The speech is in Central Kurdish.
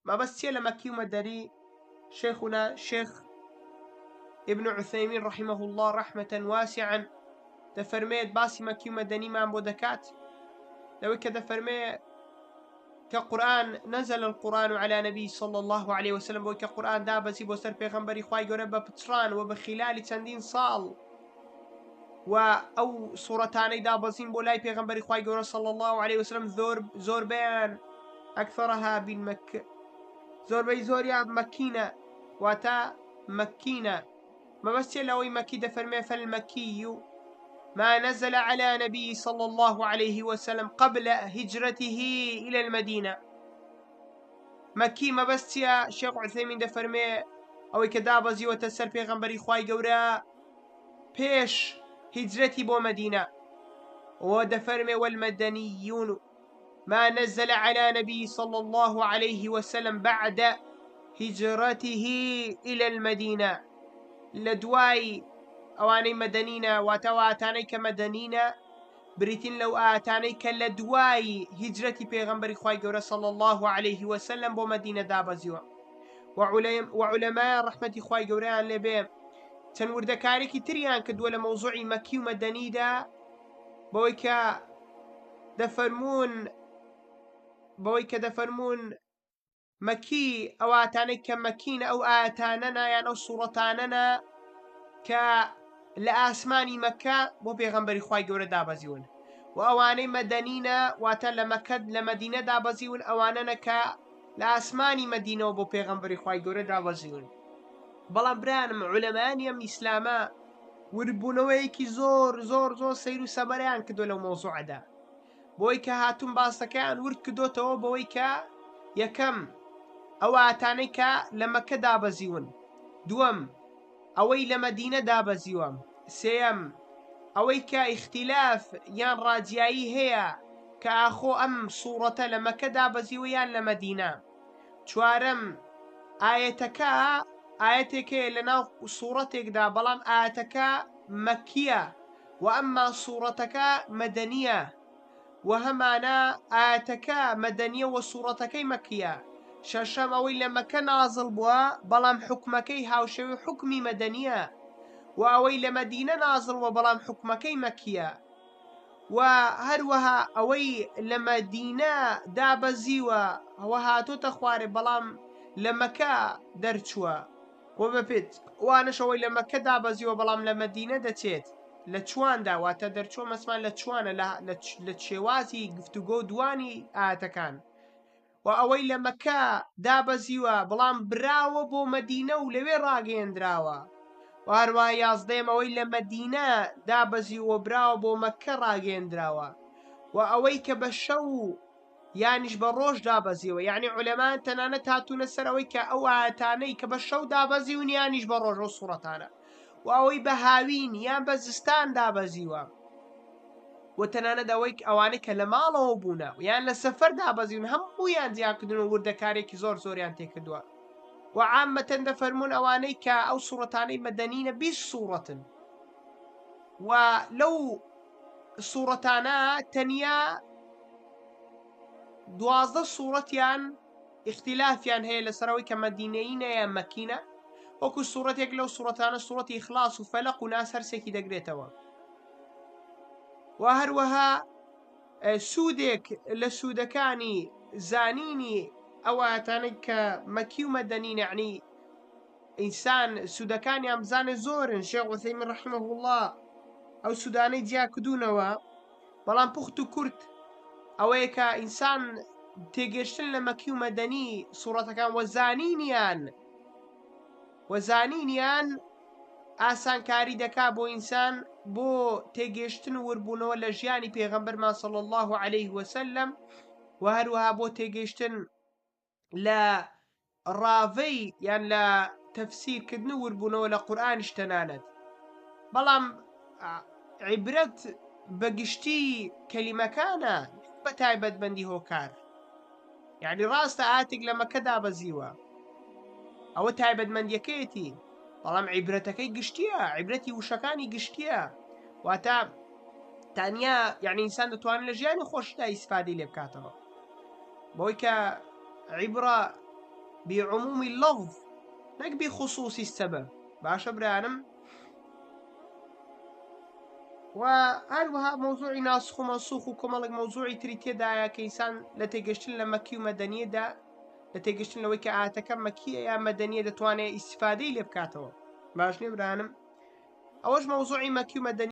ما بس لە مەکی و مەدەنی شيخنا شيخ ابن عثيمين رحمه الله رحمة واسعا دفرميت باسي مكي مدني ما بودكات لو كذا فرمي كقرآن نزل القرآن على نبي صلى الله عليه وسلم بو كقرآن دابزي بو سر پیغمبري خواي گەورە بە پچران و بخلال چەندین ساڵ و ئەو سوورەتانەی دابەزین بۆ لای پێغەمبەری خواي گەورە صلى الله عليه وسلم زۆربیان أكثرها بالمكة زۆربەی زۆریان مەکینە واتا مكينة ما بس لو مكي دفرمي فالمكي ما نزل على نبي صلى الله عليه وسلم قبل هجرته إلى المدينة مكي ما بس يا شيخ عثيمين دفرمي أو كدابة زي وتسر بيغمبري خواي قورا بيش هجرتي بو مدينة ودفرمي والمدنيون ما نزل على نبي صلى الله عليه وسلم بعد هجرته إلى المدينة لدواي أواني مدنينة واتواتاني كمدنينة بريتين لو آتاني كالدواي هجرتي بيغمبري خواي قورا صلى الله عليه وسلم بو مدينة دابزيوا وعلماء رحمة خواي قورا لبي تنوردكاري تريان كدولة موضوعي مكي ومدني دا بويكا دفرمون مكي أو آتاني كمكين أو آتاننا يعني أو صورتاننا لآسماني مكة بو بيغمبري خواي قورا دابزيون وأواني مدنينا واتا لمكد لمدينة دابزيون أواننا لآسماني مدينة وبو بيغمبري خواي قورا دابزيون بلان برانم علماني ام إسلاما وربونويكي زور سيرو سبريان كدو لو موضوع دا بويكا هاتون باستكان ورد كدوتو بويكا يكم أو آتانيكا لمكة دابزيون دوم أوي لمدينة دابزيوام سيم أوي كاختلاف يان راجياي هي كأخو أم صورة لمكة دابزيو يان لمدينة چوارم آيتك لنا صورتك دا بلام آيتك مكية وأما صورتك مدنية وهمانا آيتك مدنية وصورتك مكية شاشم أوي لمكة نازل بوا بلام حكمكي هاوشوي حكمي مدنية وأوي لمدينة نازل وبلام حكمكي مكية وهروها أوي لمدينة دابزيوا وهاتو تخواري بلام لمكة درچوا وببيت وانا شوي لمكة دابزيوا بلام لمدينة دچيت لچوان دا واتا درچوا مسمان لچوان لچوازي گفتوگو دواني آتكان وأوي لمكة دابزيوا بلام براوا بو مدينة ولوي راگيندراوا وهروها يازديم أوي لمدينة دابزيوا براوا بو مكة راگيندراوا وأوي كبشو يانيش بروش دابزيوا يعني علماء تنانا تاتون السروي كأو آتاني كبشو دابزيون يانيش بروش وصورتانا وأوي بهاوين يان بزستان دابزيوا وتنانا داويك أواني كلمالو بونا يعني لسفر دابزيون همو يان زيان كدنو وردكاريكي زور يان تيكدوا وعامة دفرمون أواني أو صورتاني مدنين بالصورة ولو صورتانا تنيا دوازده صورتيان اختلافيان هي لسروي كمدينين يا مكينة وكو صورة يقلو صورتانا صورة إخلاص وفلق وناس هرسيكي دقريتوا وهروها سودك لسودكاني زانيني أو أتانك مكي ومدنين يعني إنسان سودكاني أمزان زورن شيخ عثيمين رحمه الله أو سوداني جا كدونوا بلان بوختو كرت أويكا إنسان تيجيشتن لمكي ومدني صورة كان وزانينيان آسان كاري دكا بو إنسان بو تيجيشتن وربونو لجياني بيغمبر ما صلى الله عليه وسلم وهروها بو تيجيشتن لا رافي يعني لا تفسير كدنو وربونو لقرآن اشتنانت بلام عبرت بقشتي كلمة كان بتايبت بندي هوكار يعني راست آتك لما كدا بزيوا أو تايبت بندي كيتي بلام عبرتكي قشتيا عبرتي وشكاني قشتيا واتا تانيا يعني إنسان دتوان لجياني خوش دا يستفادي لي بكاتها بويكا عبرة بعموم اللفظ نەک بخصوص السبب. باشە برانم. وهروها موضوع ناسخ ومنسوخ وكمالك موضوعي تري تێدایە کە ئینسان لە تێگەشتن لە مەکی و مەدەنیەدا لە تێگەشتن لەوەی کە ئاەتەکە مەکیە یا مەدەنیە دەتوانێت ئیسیفادەی لێ بکاتەوە. باش نییە برانم. ئەوەش مەوضوعی مەکی و مەدەنی